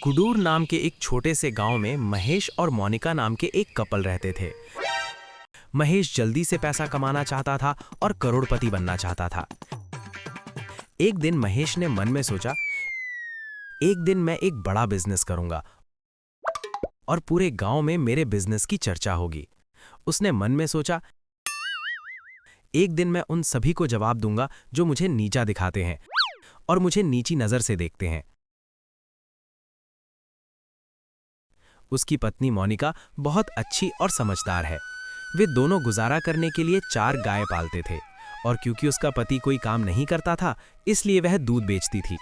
गुडूर नाम के एक छोटे से गांव में महेश और मोनिका नाम के एक कपल रहते थे। महेश जल्दी से पैसा कमाना चाहता था और करोड़पति बनना चाहता था। एक दिन महेश ने मन में सोचा, एक दिन मैं एक बड़ा बिजनेस करूंगा और पूरे गांव में मेरे बिजनेस की चर्चा होगी। उसने मन में सोचा, एक दिन मैं उन सभी को जवाब दूंगा जो मुझे नीचा दिखाते हैं और मुझे नीची नजर से देखते हैं। उसकी पत्नी मोनिका बहुत अच्छी और समझदार है। वे दोनों गुजारा करने के लिए 4 गाय पालते थे और क्योंकि उसका पति कोई काम नहीं करता था, इसलिए वह दूध बेचती थी।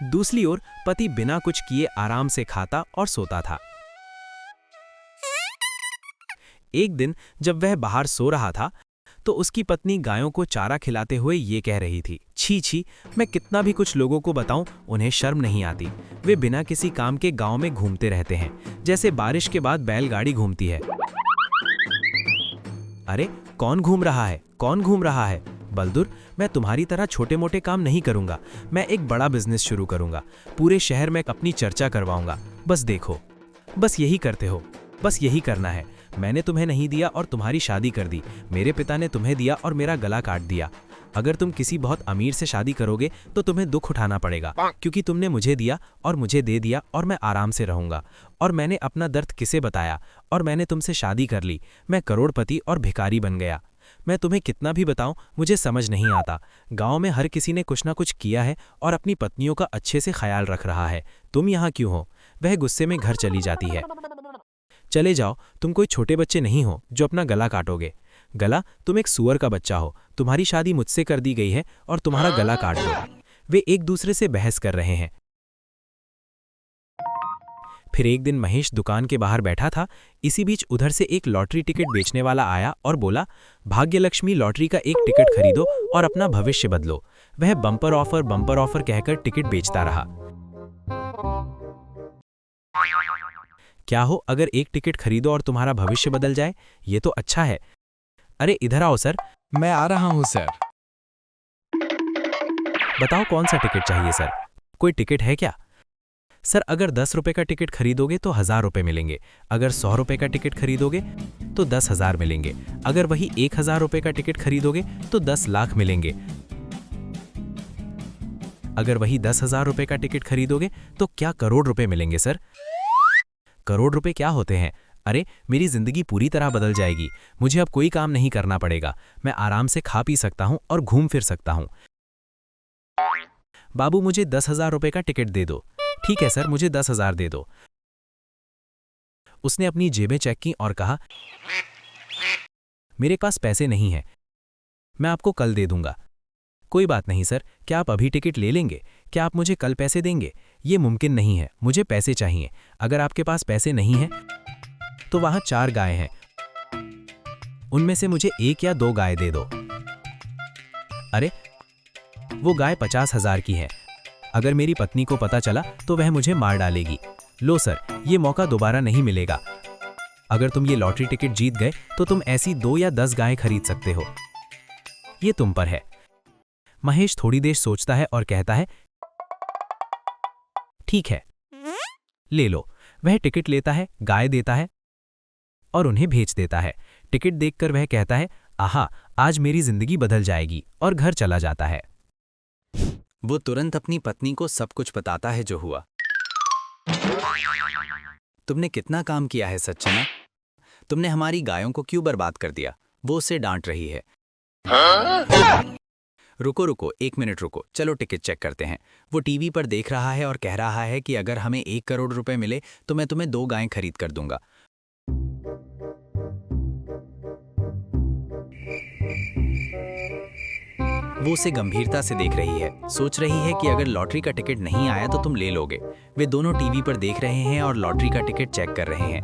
दूसरी ओर पति बिना कुछ किए आराम से खाता और सोता था। एक दिन जब वह बाहर सो रहा था तो उसकी पत्नी गायों को चारा खिलाते हुए ये कह रही थी, छी छी, मैं कितना भी कुछ लोगों को बताऊं, उन्हें शर्म नहीं आती। वे बिना किसी काम के गांव में घूमते रहते हैं, जैसे बारिश के बाद बैलगाड़ी घूमती है। अरे कौन घूम रहा है, कौन घूम रहा है? बलदुर, मैं तुम्हारी तरह छोटे मोटे काम नहीं करूंगा। मैं एक बड़ा बिजनेस शुरू करूंगा। पूरे शहर में अपनी चर्चा करवाऊंगा। बस देखो, बस यही करते हो, बस यही करना है। मैंने तुम्हें नहीं दिया और तुम्हारी शादी कर दी। मेरे पिता ने तुम्हें दिया और मेरा गला काट दिया। अगर तुम किसी बहुत अमीर से शादी करोगे तो तुम्हें दुख उठाना पड़ेगा, क्योंकि तुमने मुझे दिया और मुझे दे दिया और मैं आराम से रहूंगा। और मैंने अपना दर्द किसे बताया? और मैंने तुमसे शादी कर ली। मैं करोड़पति और भिखारी बन गया। मैं तुम्हें कितना भी बताऊं, मुझे समझ नहीं आता। गांव में हर किसी ने कुछ ना कुछ किया है और अपनी पत्नियों का अच्छे से ख्याल रख रहा है। तुम यहाँ क्यों हो? वह गुस्से में घर चली जाती है। चले जाओ, तुम कोई छोटे बच्चे नहीं हो जो अपना गला काटोगे। गला, तुम एक सूअर का बच्चा हो। तुम्हारी शादी मुझसे कर दी गई है और तुम्हारा गला काट दो। वे एक दूसरे से बहस कर रहे हैं। फिर एक दिन महेश दुकान के बाहर बैठा था। इसी बीच उधर से एक लॉटरी टिकट बेचने वाला आया और बोला, भाग्यलक्ष्मी लॉटरी का एक टिकट खरीदो और अपना भविष्य बदलो। वह बम्पर ऑफर कहकर टिकट बेचता रहा। क्या हो अगर एक टिकट खरीदो और तुम्हारा भविष्य बदल जाए? ये तो अच्छा है। अरे इधर आओ सर। मैं आ रहा हूं सर। बताओ कौन सा टिकट चाहिए सर? कोई टिकट है क्या? सर अगर 10 रुपए का टिकट खरीदोगे तो 1000 रुपए मिलेंगे। अगर 100 रुपए का टिकट खरीदोगे तो 10,000 मिलेंगे। अगर वही 1000 रुपए का टिकट खरीदोगे तो 10 लाख मिलेंगे। अगर वही 10,000 रुपए का टिकट खरीदोगे तो क्या करोड़ रुपए मिलेंगे सर? करोड़ रुपए क्या होते हैं? अरे मेरी जिंदगी पूरी तरह बदल जाएगी। मुझे अब कोई काम नहीं करना पड़ेगा। मैं आराम से खा पी सकता हूं और घूम फिर सकता हूं। बाबू मुझे 10,000 रुपए का टिकट दे दो। ठीक है सर, मुझे 10,000 दे दो। उसने अपनी जेबें चेक की और कहा, मेरे पास पैसे नहीं हैं, मैं आपको कल दे दूंगा। कोई बात नहीं सर, क्या आप अभी टिकट ले लेंगे? क्या आप मुझे कल पैसे देंगे? ये मुमकिन नहीं है, मुझे पैसे चाहिए। अगर आपके पास पैसे नहीं हैं तो वहां 4 गाय हैं, उनमें से मुझे 1 या 2 गाय दे दो। अरे वो गाय 50,000 की है। अगर मेरी पत्नी को पता चला तो वह मुझे मार डालेगी। लो सर, ये मौका दोबारा नहीं मिलेगा। अगर तुम ये लॉटरी टिकट जीत गए तो तुम ऐसी 2 या 10 गायें खरीद सकते हो। ये तुम पर है। महेश थोड़ी देर सोचता है और कहता है, ठीक है, ले लो। वह टिकट लेता है, गाय देता है और उन्हें भेज देता है। टिकट देखकर वह कहता है, आहा, आज मेरी जिंदगी बदल जाएगी, और घर चला जाता है। वो तुरंत अपनी पत्नी को सब कुछ बताता है जो हुआ। तुमने कितना काम किया है सच्चना? तुमने हमारी गायों को क्यों बर्बाद कर दिया? वो उसे डांट रही है। रुको रुको, 1 मिनट रुको, चलो टिकट चेक करते हैं। वो टीवी पर देख रहा है और कह रहा है कि अगर हमें 1 करोड़ रुपए मिले तो मैं तुम्हें 2 गायें खरीद कर दूंगा। वो उसे गंभीरता से देख रही है, सोच रही है कि अगर लॉटरी का टिकट नहीं आया तो तुम ले लोगे। वे दोनों टीवी पर देख रहे हैं और लॉटरी का टिकट चेक कर रहे हैं।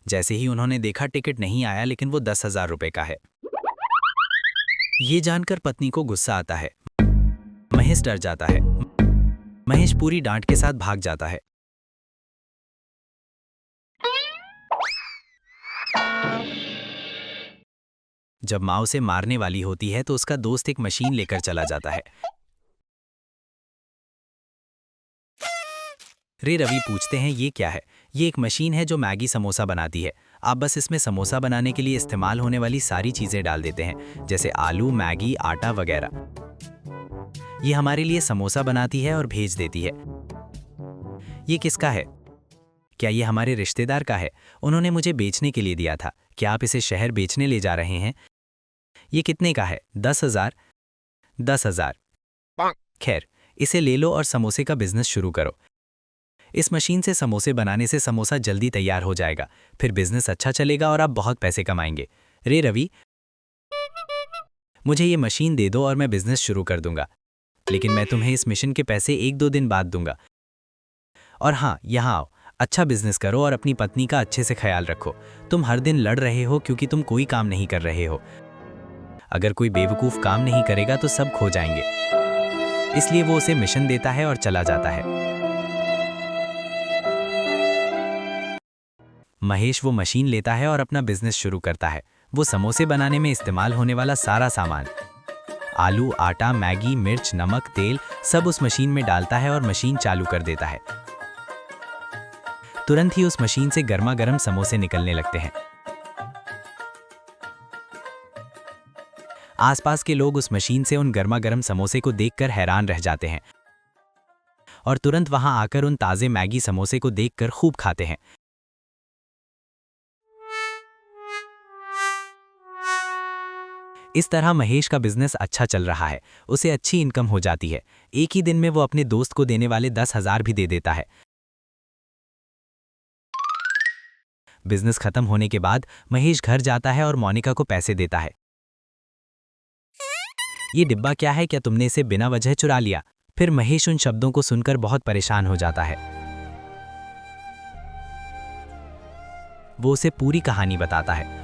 जैसे ही उन्होंने देखा टिकट नहीं आया, लेकिन वो 10,000 रुपए का है। ये जानकर पत्नी को गुस्सा आता है। महेश डर जाता है। महेश पूरी डांट के साथ भाग जाता है। जब माँ उसे मारने वाली होती है तो उसका दोस्त एक मशीन लेकर चला जाता है। रे रवि पूछते हैं ये क्या है। ये एक मशीन है जो मैगी समोसा बनाती है। आप बस इसमें समोसा बनाने के लिए इस्तेमाल होने वाली सारी चीज़ें डाल देते हैं, जैसे आलू, मैगी, आटा वगैरह। ये हमारे लिए समोसा बनाती है और भेज देती है। ये किसका है? क्या ये हमारे रिश्तेदार का है? उन्होंने मुझे बेचने के लिए दिया था। क्या आप इसे शहर बेचने ले जा रहे हैं? ये कितने का है? 10,000। 10,000। खैर, इसे ले लो और समोसे का बिजनेस शुरू करो। इस मशीन से समोसे बनाने से समोसा जल्दी तैयार हो जाएगा, फिर बिजनेस अच्छा चलेगा और आप बहुत पैसे कमाएंगे। रे रवि, मुझे ये मशीन दे दो और मैं बिजनेस शुरू कर दूंगा, लेकिन मैं तुम्हें इस मिशन के पैसे 1-2 दिन बाद दूंगा। और हाँ, यहाँ आओ, अच्छा बिजनेस करो और अपनी पत्नी का अच्छे से ख्याल रखो। तुम हर दिन लड़ रहे हो क्योंकि तुम कोई काम नहीं कर रहे हो। अगर कोई बेवकूफ़ काम नहीं करेगा तो सब खो जाएंगे। इसलिए वो उसे मिशन देता है और चला जाता है। महेश वो मशीन लेता है और अपना बिजनेस शुरू करता है। वो समोसे बनाने में इस्तेमाल होने वाला सारा सामान, आलू, आटा, मैगी, मिर्च, नमक, तेल, सब उस मशीन में डालता है और मशीन चालू कर देता है। तुरंत ही उस मशीन से गर्मा गर्म समोसे निकलने लगते हैं। आसपास के लोग उस मशीन से उन गर्मा गर्म समोसे को देखकर हैरान रह जाते हैं और तुरंत वहां आकर उन ताजे मैगी समोसे को देखकर खूब खाते हैं। इस तरह महेश का बिजनेस अच्छा चल रहा है। उसे अच्छी इनकम हो जाती है। एक ही दिन में वो अपने दोस्त को देने वाले 10,000 भी दे देता है। बिजनेस खत्म होने के बाद महेश घर जाता है और मोनिका को पैसे देता है। ये डिब्बा क्या है? क्या तुमने इसे बिना वजह चुरा लिया? फिर महेश उन शब्दों को सुनकर बहुत परेशान हो जाता है। वो उसे पूरी कहानी बताता है।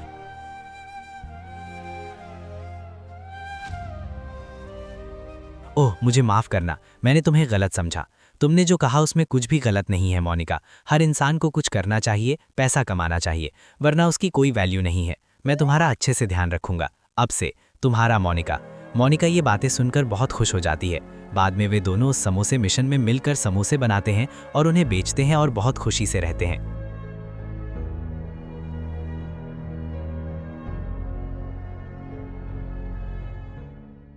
ओह, मुझे माफ करना, मैंने तुम्हें गलत समझा। तुमने जो कहा उसमें कुछ भी गलत नहीं है मोनिका। हर इंसान को कुछ करना चाहिए, पैसा कमाना चाहिए, वरना उसकी कोई वैल्यू नहीं है। मैं तुम्हारा अच्छे से ध्यान रखूंगा। अब से तुम्हारा मोनिका। मोनिका ये बातें सुनकर बहुत खुश हो जाती है। बाद में वे दोनों उस समोसे मिशन में मिलकर समोसे बनाते हैं और उन्हें बेचते हैं और बहुत खुशी से रहते हैं।